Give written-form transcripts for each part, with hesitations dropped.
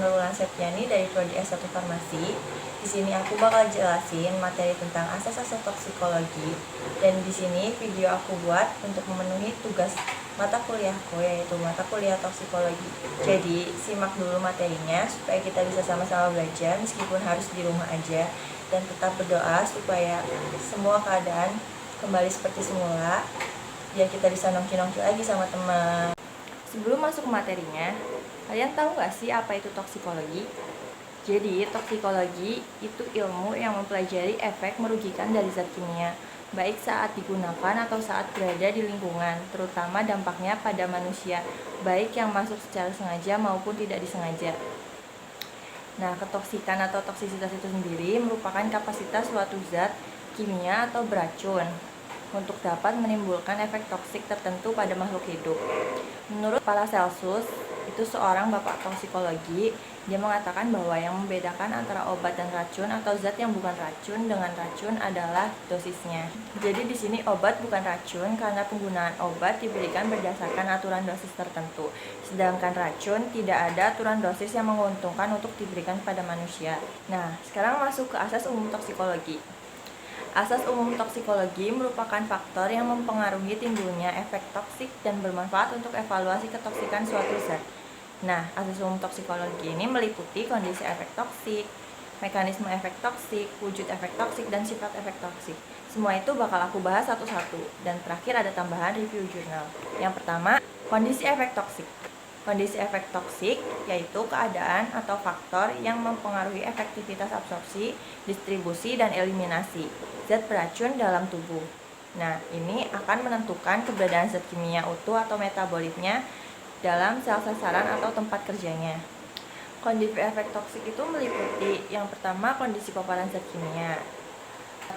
Nurul Septiani dari Prodi S1 Farmasi. Di sini aku bakal jelasin materi tentang asas-asas toksikologi, dan di sini video aku buat untuk memenuhi tugas mata kuliahku, yaitu mata kuliah toksikologi. Jadi simak dulu materinya supaya kita bisa sama-sama belajar meskipun harus di rumah aja, dan tetap berdoa supaya semua keadaan kembali seperti semula biar kita bisa nongki-nongki lagi sama teman. Sebelum masuk ke materinya, kalian tahu nggak sih apa itu toksikologi? Jadi, toksikologi itu ilmu yang mempelajari efek merugikan dari zat kimia, baik saat digunakan atau saat berada di lingkungan, terutama dampaknya pada manusia, baik yang masuk secara sengaja maupun tidak disengaja. Nah, ketoksikan atau toksisitas itu sendiri merupakan kapasitas suatu zat kimia atau beracun untuk dapat menimbulkan efek toksik tertentu pada makhluk hidup. Menurut Paracelsus, itu seorang bapak toksikologi, dia mengatakan bahwa yang membedakan antara obat dan racun atau zat yang bukan racun dengan racun adalah dosisnya. Jadi di sini obat bukan racun karena penggunaan obat diberikan berdasarkan aturan dosis tertentu. Sedangkan racun tidak ada aturan dosis yang menguntungkan untuk diberikan pada manusia. Nah, sekarang masuk ke asas umum toksikologi. Asas umum toksikologi merupakan faktor yang mempengaruhi timbulnya efek toksik dan bermanfaat untuk evaluasi ketoksikan suatu zat. Nah, asas umum toksikologi ini meliputi kondisi efek toksik, mekanisme efek toksik, wujud efek toksik, dan sifat efek toksik. Semua itu bakal aku bahas satu-satu, dan terakhir ada tambahan review jurnal. Yang pertama, kondisi efek toksik. Kondisi efek toksik yaitu keadaan atau faktor yang mempengaruhi efektivitas absorpsi, distribusi, dan eliminasi zat beracun dalam tubuh. Nah, ini akan menentukan keberadaan zat kimia utuh atau metabolitnya dalam sel sasaran atau tempat kerjanya. Kondisi efek toksik itu meliputi yang pertama kondisi paparan zat kimia,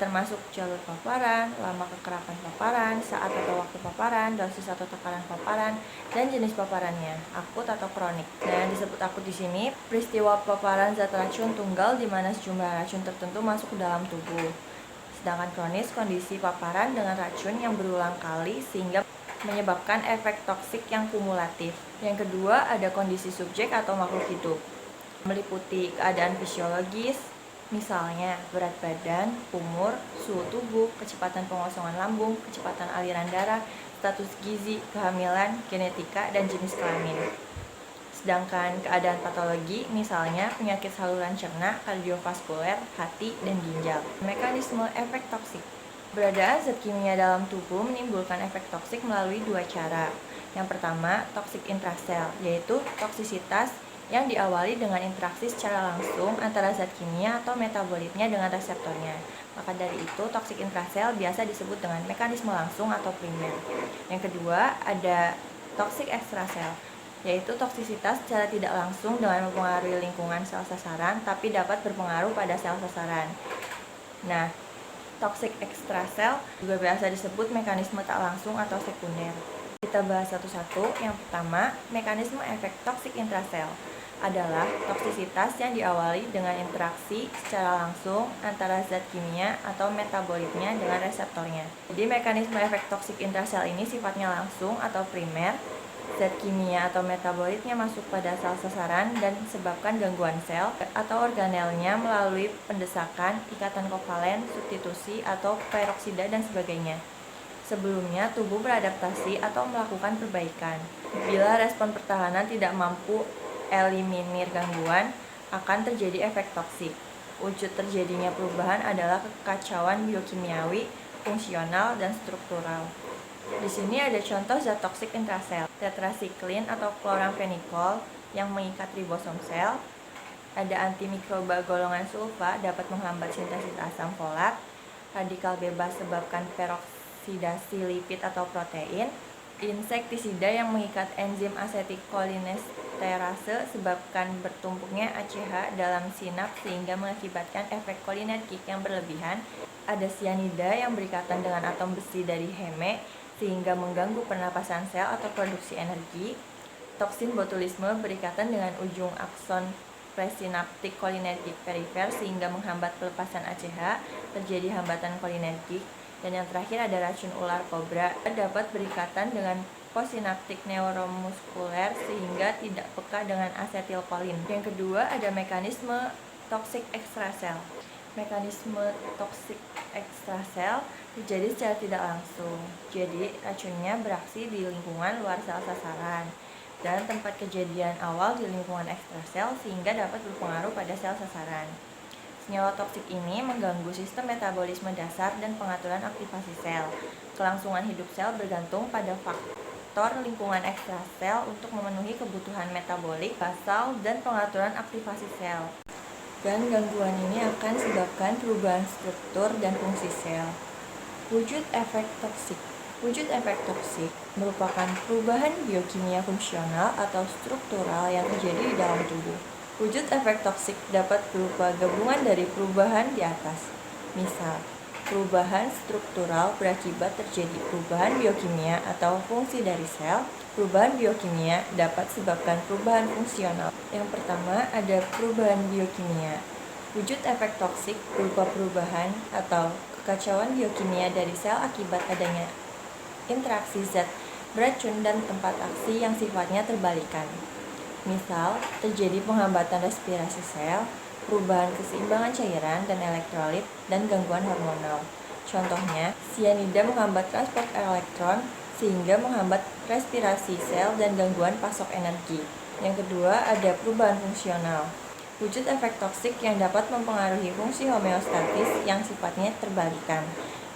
termasuk jalur paparan, lama kekerapan paparan, saat atau waktu paparan, dosis atau tekanan paparan, dan jenis paparannya, akut atau kronik. Nah, yang disebut akut di sini peristiwa paparan zat racun tunggal di mana sejumlah racun tertentu masuk ke dalam tubuh. Sedangkan kronis kondisi paparan dengan racun yang berulang kali sehingga menyebabkan efek toksik yang kumulatif. Yang kedua ada kondisi subjek atau makhluk hidup, meliputi keadaan fisiologis, misalnya berat badan, umur, suhu tubuh, kecepatan pengosongan lambung, kecepatan aliran darah, status gizi, kehamilan, genetika, dan jenis kelamin. Sedangkan keadaan patologi, misalnya penyakit saluran cerna, kardiovaskuler, hati, dan ginjal. Mekanisme efek toksik. Keberadaan zat kimia dalam tubuh menimbulkan efek toksik melalui dua cara. Yang pertama, toksik intrasel, yaitu toksisitas yang diawali dengan interaksi secara langsung antara zat kimia atau metabolitnya dengan reseptornya. Maka dari itu, toksik intrasel biasa disebut dengan mekanisme langsung atau primer. Yang kedua, ada toksik ekstrasel, yaitu toksisitas secara tidak langsung dengan mempengaruhi lingkungan sel sasaran, tapi dapat berpengaruh pada sel sasaran. Nah, toksik ekstrasel juga biasa disebut mekanisme tak langsung atau sekunder. Kita bahas satu-satu. Yang pertama, mekanisme efek toksik intrasel adalah toksisitas yang diawali dengan interaksi secara langsung antara zat kimia atau metabolitnya dengan reseptornya. Jadi mekanisme efek toksik intrasel ini sifatnya langsung atau primer. Zat kimia atau metabolitnya masuk pada sel sasaran dan disebabkan gangguan sel atau organelnya melalui pendesakan, ikatan kovalen, substitusi, atau peroksida, dan sebagainya. Sebelumnya, tubuh beradaptasi atau melakukan perbaikan. Bila respon pertahanan tidak mampu eliminir gangguan, akan terjadi efek toksik. Wujud terjadinya perubahan adalah kekacauan biokimiawi, fungsional, dan struktural. Di sini ada contoh zat toksik intrasel, tetrasiklin atau kloramfenikol yang mengikat ribosom sel. Ada antimikroba golongan sulfa dapat menghambat sintesis asam folat. Radikal bebas sebabkan peroksidasi lipid atau protein. Insektisida yang mengikat enzim asetikolinesterase sebabkan bertumpuknya ACH dalam sinaps sehingga mengakibatkan efek kolinergik yang berlebihan. Ada sianida yang berikatan dengan atom besi dari heme sehingga mengganggu pernapasan sel atau produksi energi. Toksin botulisme berikatan dengan ujung akson presinaptik kolinergik perifer sehingga menghambat pelepasan ACH, terjadi hambatan kolinergik. Dan yang terakhir ada racun ular kobra, dapat berikatan dengan possinaptik neuromuskuler sehingga tidak peka dengan asetilkolin. Yang kedua ada mekanisme toksik ekstrasel. Mekanisme toksik ekstrasel terjadi secara tidak langsung. Jadi racunnya beraksi di lingkungan luar sel sasaran dan tempat kejadian awal di lingkungan ekstrasel sehingga dapat berpengaruh pada sel sasaran. Senyawa toksik ini mengganggu sistem metabolisme dasar dan pengaturan aktivasi sel. Kelangsungan hidup sel bergantung pada faktor lingkungan ekstrasel untuk memenuhi kebutuhan metabolik, basal, dan pengaturan aktivasi sel. Dan gangguan ini akan sebabkan perubahan struktur dan fungsi sel. Wujud efek toksik. Wujud efek toksik merupakan perubahan biokimia fungsional atau struktural yang terjadi di dalam tubuh. Wujud efek toksik dapat berupa gabungan dari perubahan di atas. Misal, perubahan struktural berakibat terjadi perubahan biokimia atau fungsi dari sel. Perubahan biokimia dapat sebabkan perubahan fungsional. Yang pertama ada perubahan biokimia. Wujud efek toksik berupa perubahan atau kekacauan biokimia dari sel akibat adanya interaksi zat beracun dan tempat aksi yang sifatnya terbalikan. Misal, terjadi penghambatan respirasi sel, perubahan keseimbangan cairan dan elektrolit, dan gangguan hormonal. Contohnya, sianida menghambat transport elektron sehingga menghambat respirasi sel dan gangguan pasok energi. Yang kedua, ada perubahan fungsional. Wujud efek toksik yang dapat mempengaruhi fungsi homeostatis yang sifatnya terbalikan.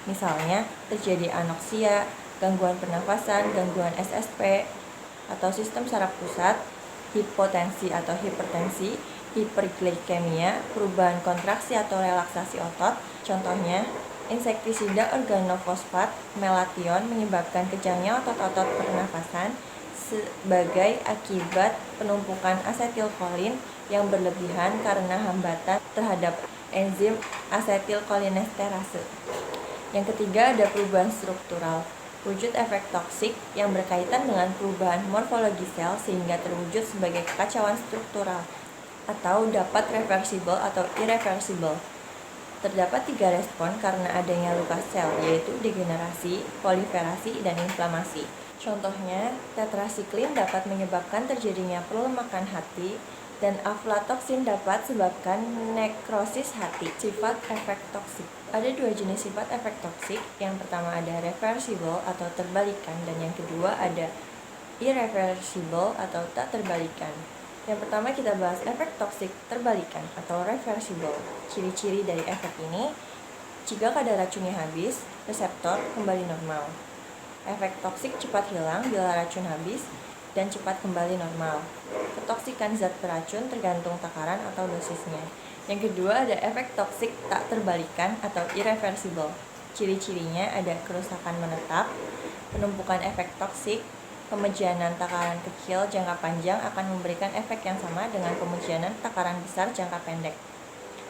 Misalnya, terjadi anoksia, gangguan pernafasan, gangguan SSP atau sistem saraf pusat, hipotensi atau hipertensi, hiperglikemia, perubahan kontraksi atau relaksasi otot. Contohnya, insektisida organofosfat melation menyebabkan kejangnya otot-otot pernafasan sebagai akibat penumpukan asetilkolin yang berlebihan karena hambatan terhadap enzim asetilkolinesterase. Yang ketiga ada perubahan struktural. Wujud efek toksik yang berkaitan dengan perubahan morfologi sel sehingga terwujud sebagai kekacauan struktural atau dapat reversible atau irreversible. Terdapat 3 respon karena adanya luka sel, yaitu degenerasi, proliferasi, dan inflamasi. Contohnya, tetrasiklin dapat menyebabkan terjadinya pelemakan hati, dan aflatoksin dapat sebabkan nekrosis hati. Sifat efek toksik. Ada 2 jenis sifat efek toksik. Yang pertama ada reversible atau terbalikan, dan yang kedua ada irreversible atau tak terbalikan. Yang pertama kita bahas efek toksik terbalikan atau reversible. Ciri-ciri dari efek ini, jika kadar racunnya habis, reseptor kembali normal. Efek toksik cepat hilang bila racun habis dan cepat kembali normal. Ketoksikan zat beracun tergantung takaran atau dosisnya. Yang kedua ada efek toksik tak terbalikan atau irreversible. Ciri-cirinya ada kerusakan menetap, penumpukan efek toksik, pemejanan takaran kecil jangka panjang akan memberikan efek yang sama dengan pemejanan takaran besar jangka pendek.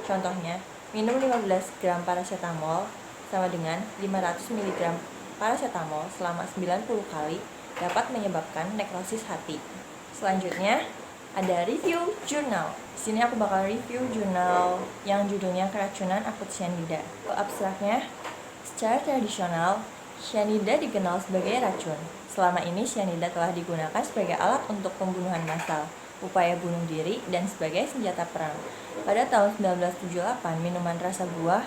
Contohnya, minum 15 gram paracetamol sama dengan 500 mg paracetamol selama 90 kali dapat menyebabkan nekrosis hati. Selanjutnya, ada review jurnal. Di sini aku bakal review jurnal yang judulnya Keracunan Akut Cyanida. Abstraknya, secara tradisional, cyanida dikenal sebagai racun. Selama ini cyanida telah digunakan sebagai alat untuk pembunuhan massal, upaya bunuh diri, dan sebagai senjata perang. Pada tahun 1978, minuman rasa buah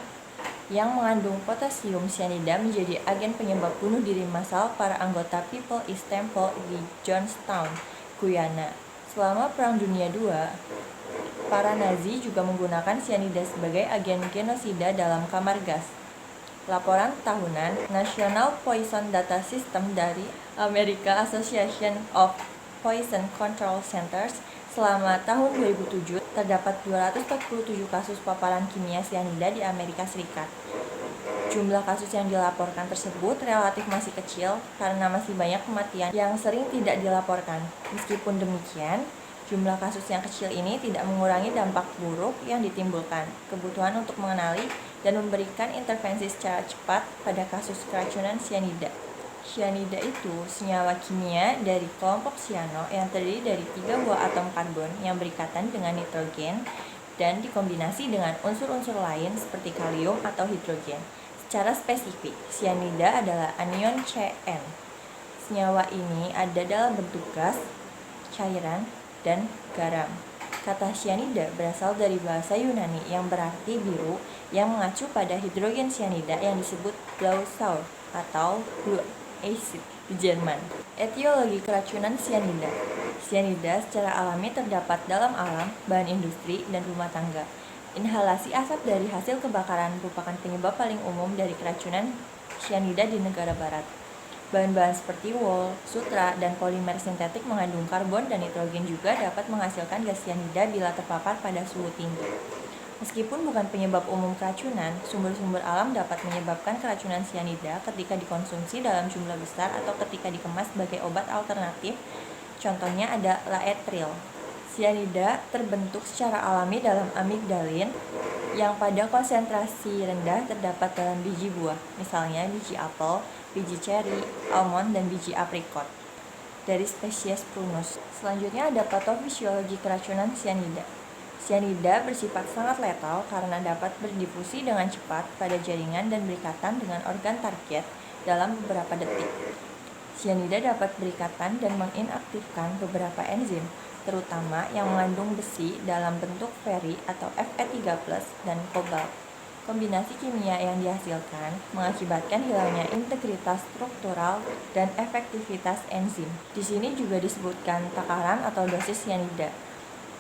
yang mengandung potasium cyanida menjadi agen penyebab bunuh diri massal para anggota People East Temple di Johnstown, Guyana. Selama Perang Dunia II, para Nazi juga menggunakan cyanida sebagai agen genosida dalam kamar gas. Laporan tahunan National Poison Data System dari American Association of Poison Control Centers selama tahun 2007 terdapat 247 kasus paparan kimia cyanida di Amerika Serikat. Jumlah kasus yang dilaporkan tersebut relatif masih kecil karena masih banyak kematian yang sering tidak dilaporkan. Meskipun demikian, jumlah kasus yang kecil ini tidak mengurangi dampak buruk yang ditimbulkan. Kebutuhan untuk mengenali dan memberikan intervensi secara cepat pada kasus keracunan cyanida. Cyanida itu senyawa kimia dari kelompok cyano yang terdiri dari 3 buah atom karbon yang berikatan dengan nitrogen dan dikombinasi dengan unsur-unsur lain seperti kalium atau hidrogen. Secara spesifik, sianida adalah anion Cn. Senyawa ini ada dalam bentuk gas, cairan, dan garam. Kata sianida berasal dari bahasa Yunani yang berarti biru, yang mengacu pada hidrogen sianida yang disebut Blausäure atau Blue Acid di Jerman. Etiologi keracunan sianida. Sianida secara alami terdapat dalam alam, bahan industri, dan rumah tangga. Inhalasi asap dari hasil kebakaran merupakan penyebab paling umum dari keracunan sianida di negara barat. Bahan-bahan seperti wol, sutra, dan polimer sintetik mengandung karbon dan nitrogen juga dapat menghasilkan gas sianida bila terpapar pada suhu tinggi. Meskipun bukan penyebab umum keracunan, sumber-sumber alam dapat menyebabkan keracunan sianida ketika dikonsumsi dalam jumlah besar atau ketika dikemas sebagai obat alternatif. Contohnya ada laetril. Sianida terbentuk secara alami dalam amigdalin yang pada konsentrasi rendah terdapat dalam biji buah, misalnya biji apel, biji ceri, almond, dan biji aprikot dari spesies Prunus. Selanjutnya ada patofisiologi keracunan sianida. Sianida bersifat sangat letal karena dapat berdifusi dengan cepat pada jaringan dan berikatan dengan organ target dalam beberapa detik. Sianida dapat berikatan dan menginaktifkan beberapa enzim, terutama yang mengandung besi dalam bentuk feri atau Fe3+ dan kobalt. Kombinasi kimia yang dihasilkan mengakibatkan hilangnya integritas struktural dan efektivitas enzim. Di sini juga disebutkan takaran atau dosis sianida.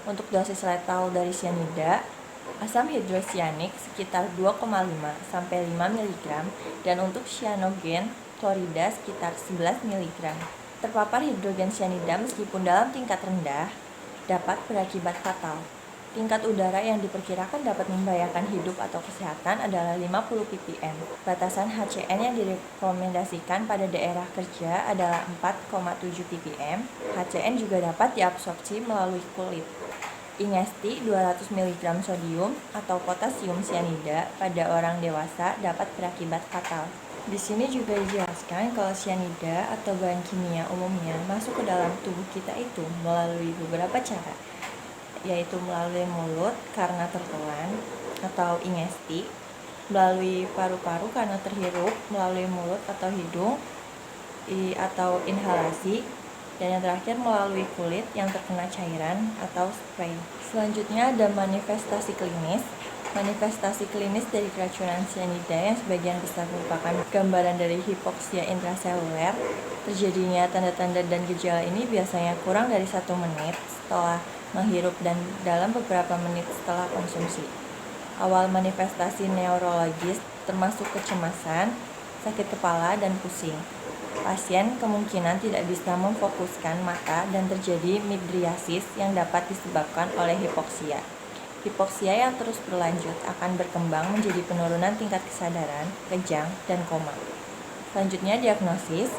Untuk dosis letal dari sianida, asam hidrosianik sekitar 2,5 sampai 5 mg dan untuk cyanogen klorida sekitar 11 mg. Terpapar hidrogen sianida meskipun dalam tingkat rendah dapat berakibat fatal. Tingkat udara yang diperkirakan dapat membahayakan hidup atau kesehatan adalah 50 ppm. Batasan HCN yang direkomendasikan pada daerah kerja adalah 4,7 ppm. HCN juga dapat diabsorpsi melalui kulit. Ingesti 200 mg sodium atau potasium sianida pada orang dewasa dapat berakibat fatal. Di sini juga dijelaskan kalau sianida atau bahan kimia umumnya masuk ke dalam tubuh kita itu melalui beberapa cara, yaitu melalui mulut karena tertelan atau ingesti, melalui paru-paru karena terhirup melalui mulut atau hidung atau inhalasi, dan yang terakhir melalui kulit yang terkena cairan atau spray. Selanjutnya ada manifestasi klinis. Manifestasi klinis dari keracunan sianida yang sebagian besar merupakan gambaran dari hipoksia intraseluler. Terjadinya tanda-tanda dan gejala ini biasanya kurang dari 1 menit setelah menghirup dan dalam beberapa menit setelah konsumsi. Awal manifestasi neurologis termasuk kecemasan, sakit kepala, dan pusing. Pasien kemungkinan tidak bisa memfokuskan mata dan terjadi midriasis yang dapat disebabkan oleh hipoksia. Hipoksia yang terus berlanjut akan berkembang menjadi penurunan tingkat kesadaran, kejang, dan koma. Selanjutnya diagnosis.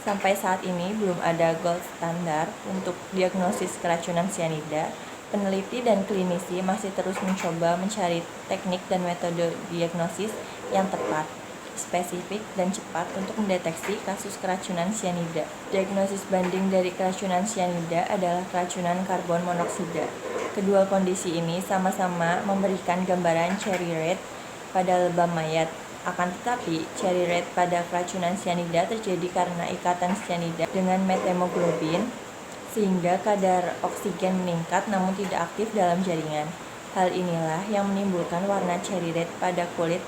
Sampai saat ini belum ada gold standar untuk diagnosis keracunan sianida. Peneliti dan klinisi masih terus mencoba mencari teknik dan metode diagnosis yang tepat, spesifik, dan cepat untuk mendeteksi kasus keracunan sianida. Diagnosis banding dari keracunan sianida adalah keracunan karbon monoksida. Kedua kondisi ini sama-sama memberikan gambaran cherry red pada lebam mayat. Akan tetapi, cherry red pada keracunan sianida terjadi karena ikatan sianida dengan methemoglobin, sehingga kadar oksigen meningkat namun tidak aktif dalam jaringan. Hal inilah yang menimbulkan warna cherry red pada kulit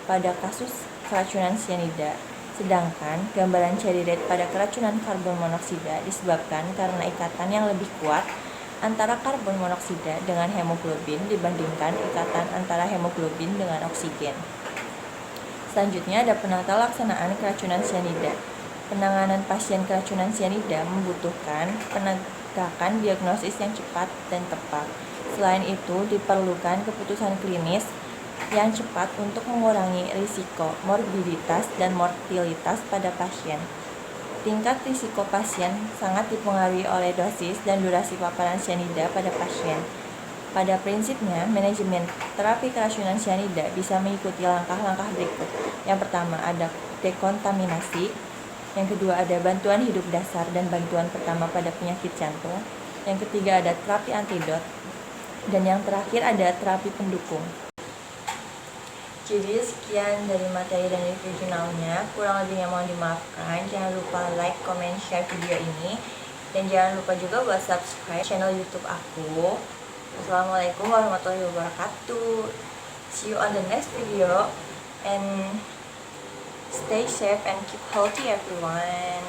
pada kasus keracunan sianida. Sedangkan gambaran cherry red pada keracunan karbon monoksida disebabkan karena ikatan yang lebih kuat antara karbon monoksida dengan hemoglobin dibandingkan ikatan antara hemoglobin dengan oksigen. Selanjutnya ada penata laksanaan keracunan sianida. Penanganan pasien keracunan sianida membutuhkan penegakan diagnosis yang cepat dan tepat. Selain itu, diperlukan keputusan klinis yang cepat untuk mengurangi risiko morbiditas dan mortalitas pada pasien. Tingkat risiko pasien sangat dipengaruhi oleh dosis dan durasi paparan sianida pada pasien. Pada prinsipnya, manajemen terapi keracunan sianida bisa mengikuti langkah-langkah berikut. Yang pertama ada dekontaminasi, yang kedua ada bantuan hidup dasar dan bantuan pertama pada penyakit jantung, yang ketiga ada terapi antidot, dan yang terakhir ada terapi pendukung. Jadi sekian dari materi dan review jurnalnya, kurang lebihnya mohon dimaafkan. Jangan lupa like, comment, share video ini, dan jangan lupa juga buat subscribe channel YouTube aku. Assalamualaikum warahmatullahi wabarakatuh. See you on the next video, and stay safe and keep healthy everyone.